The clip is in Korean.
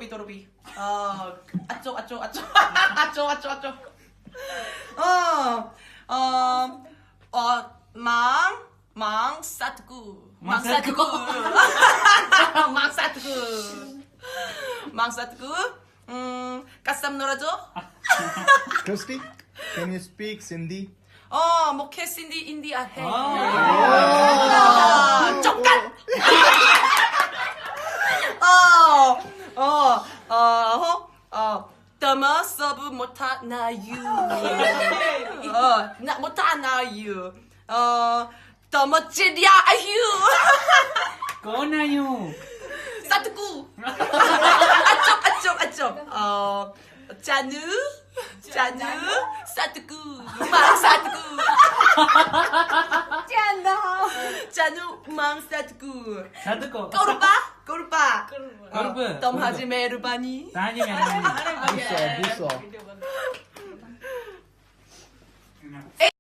또르비. 아쪽. 망사트구. 까쌈 놀아줘. Christy, can you speak Sindhi? 목해 인디아 해. Oh. 쪽간. 더머 서브 못하나유. 나 못하나유. 더머 찌리아유. कौन आयु 사트구. 아쪽. 짜누. 사트구. 망사트구. 짜누 망사트구. सद को 꼬르빠. 꼬르빠. 덤하지 메르바니. ताजी मैंने Busa. 에